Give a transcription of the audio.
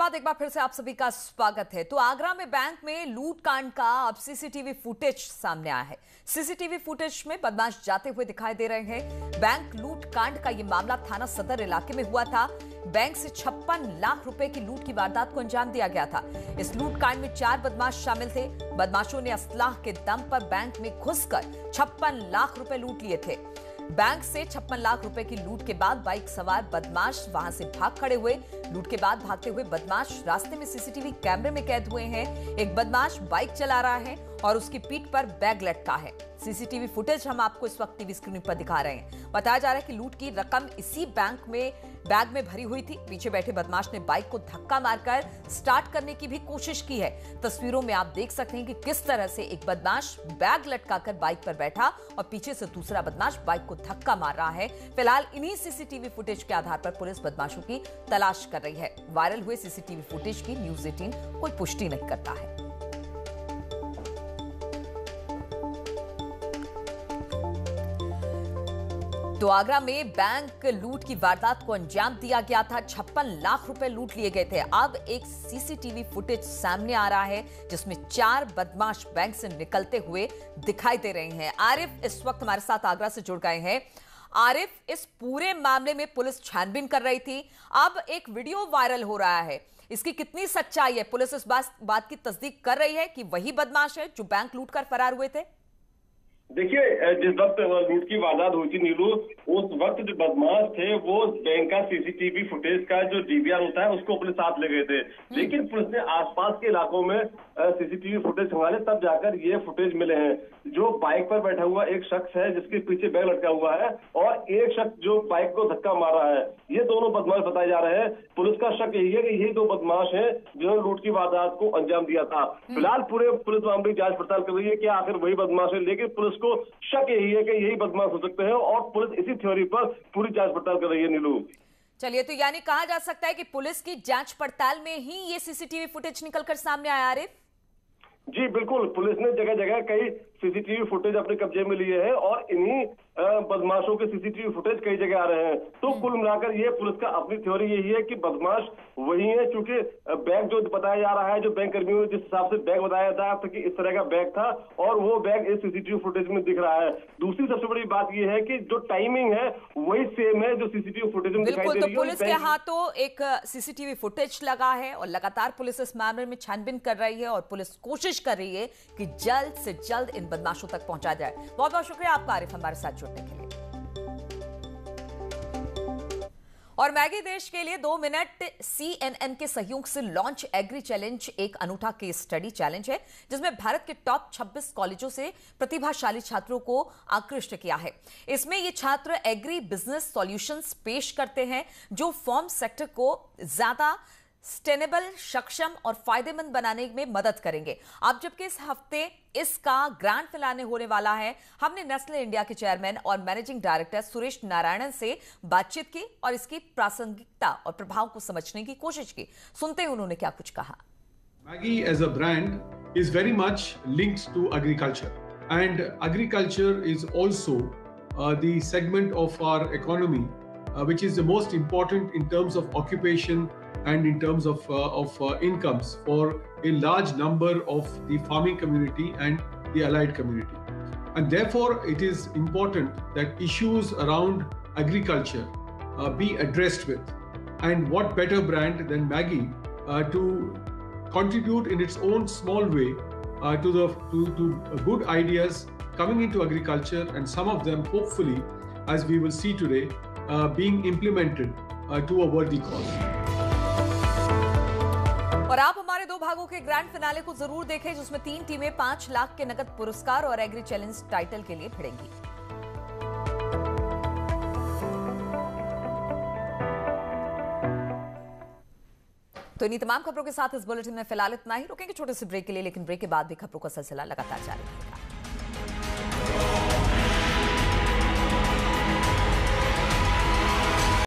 बाद एक बार फिर से आप सभी का स्वागत है। तो आगरा में बैंक में लूट कांड का अब सीसीटीवी फुटेज सामने आया है। सीसीटीवी फुटेज में बदमाश जाते हुए दिखाई दे रहे हैं। बैंक लूट कांड का यह मामला थाना सदर इलाके में हुआ था। बैंक से 56 लाख रुपए की लूट की वारदात को अंजाम दिया गया था। इस लूट कांड में 4 बदमाश शामिल थे। बदमाशों ने असलाह के दम पर बैंक में घुसकर 56 लाख रुपए लूट लिए थे। बैंक से 56 लाख रुपए की लूट के बाद बाइक सवार बदमाश वहां से भाग खड़े हुए। लूट के बाद भागते हुए बदमाश रास्ते में सीसीटीवी कैमरे में कैद हुए हैं। एक बदमाश बाइक चला रहा है और उसकी पीठ पर बैग लटका है। सीसीटीवी फुटेज हम आपको इस वक्त टीवी स्क्रीन पर दिखा रहे हैं। बताया जा रहा है कि लूट की रकम इसी बैग में भरी हुई थी। पीछे बैठे बदमाश ने बाइक को धक्का मारकर स्टार्ट करने की भी कोशिश की है। तस्वीरों में आप देख सकते हैं कि किस तरह से एक बदमाश बैग लटकाकर बाइक पर बैठा और पीछे से दूसरा बदमाश बाइक को धक्का मार रहा है। फिलहाल इन्हीं सीसीटीवी फुटेज के आधार पर पुलिस बदमाशों की तलाश कर रही है। वायरल हुए सीसीटीवी फुटेज की न्यूज़ 18 कोई पुष्टि नहीं करता है। तो आगरा में बैंक लूट की वारदात को अंजाम दिया गया था। 56 लाख रुपए लूट लिए गए थे। अब एक सीसीटीवी फुटेज सामने आ रहा है जिसमें 4 बदमाश बैंक से निकलते हुए दिखाई दे रहे हैं। आरिफ इस वक्त हमारे साथ आगरा से जुड़ गए हैं। आरिफ, इस पूरे मामले में पुलिस छानबीन कर रही थी। अब एक वीडियो वायरल हो रहा है, इसकी कितनी सच्चाई है? पुलिस इस बात की तस्दीक कर रही है कि वही बदमाश है जो बैंक लूट कर फरार हुए थे? देखिए, जिस वक्त लूट की वारदात हुई थी नीलू, उस वक्त जो बदमाश थे वो बैंक का सीसीटीवी फुटेज का जो डीवीआर होता है उसको अपने साथ ले गए थे। लेकिन पुलिस ने आसपास के इलाकों में सीसीटीवी फुटेज संभाले, तब जाकर ये फुटेज मिले हैं। जो बाइक पर बैठा हुआ एक शख्स है जिसके पीछे बैग लटका हुआ है और एक शख्स जो बाइक को धक्का मार रहा है, ये दोनों बदमाश बताए जा रहे हैं। पुलिस का शक यही है कि यही 2 बदमाश हैं जिन्होंने लूट की वारदात को अंजाम दिया था। फिलहाल पूरे पुलिस मामले की जांच पड़ताल कर रही है कि आखिर वही बदमाश है, लेकिन पुलिस को शक यही है कि यही बदमाश हो सकते हैं और पुलिस इसी थ्योरी पर पूरी जांच पड़ताल कर रही है। नीलू, चलिए, तो यानी कहा जा सकता है कि पुलिस की जांच पड़ताल में ही ये सीसीटीवी फुटेज निकलकर सामने आया। आरिफ जी बिल्कुल, पुलिस ने जगह जगह कई सीसीटीवी फुटेज अपने कब्जे में लिए हैं और इन्हीं बदमाशों के सीसीटीवी फुटेज कई जगह आ रहे हैं। तो कुल मिलाकर ये पुलिस का अपनी थ्योरी यही है कि बदमाश वही है, क्योंकि बैग जो बताया जा रहा है, जो बैंक कर्मियों ने जिस हिसाब से बैग बताया था कि इस तरह का बैग था और वो बैग इस सीसीटीवी फुटेज में दिख रहा है। दूसरी सबसे बड़ी बात ये है कि जो टाइमिंग है वही सेम है जो सीसीटीवी फुटेज में दिखाई दे रही है। तो पुलिस के हाथों एक सीसीटीवी फुटेज लगा है और लगातार पुलिस इस मामले में छानबीन कर रही है और पुलिस कोशिश कर रही है कि जल्द से जल्द इन बदमाशों तक पहुंचा जाए। बहुत बहुत शुक्रिया आपका आरिफ हमारे साथ जुड़ने के लिए। और मैगी देश के लिए 2 मिनट CNN के सहयोग से लॉन्च एग्री चैलेंज एक अनूठा केस स्टडी चैलेंज है जिसमें भारत के टॉप 26 कॉलेजों से प्रतिभाशाली छात्रों को आकृष्ट किया है। इसमें ये छात्र एग्री बिजनेस सॉल्यूशंस पेश करते हैं जो फार्म सेक्टर को ज्यादा सस्टेनेबल, सक्षम और फायदेमंद बनाने में मदद करेंगे। अब जबकि इस हफ्ते इसका ग्रांड फिनाले होने वाला है, हमने नेस्ले इंडिया के चेयरमैन और मैनेजिंग डायरेक्टर सुरेश नारायणन से बातचीत की और इसकी प्रासंगिकता और प्रभाव को समझने की कोशिश की। सुनते हैं उन्होंने क्या कुछ कहा। Maggi as a brand is very much linked to agriculture, and agriculture is also the segment of our economy which is the most important in terms of occupation and in terms of incomes for a large number of the farming community and the allied community. And therefore, it is important that issues around agriculture be addressed with. And what better brand than Maggi to contribute in its own small way to good ideas coming into agriculture, and some of them hopefully, as we will see today, being implemented to a worthy cause. और आप हमारे 2 भागों के grand finale को जरूर देखें जिसमें 3 टीमें 5 लाख के नगद पुरस्कार और एग्री चैलेंज टाइटल के लिए भिड़ेंगी। तो इन्हीं तमाम खबरों के साथ इस बुलेटिन में फिलहाल इतना ही। रुकेंगे छोटे से ब्रेक के लिए, लेकिन ब्रेक के बाद भी खबरों का सिलसिला लगातार जारी रहेगा।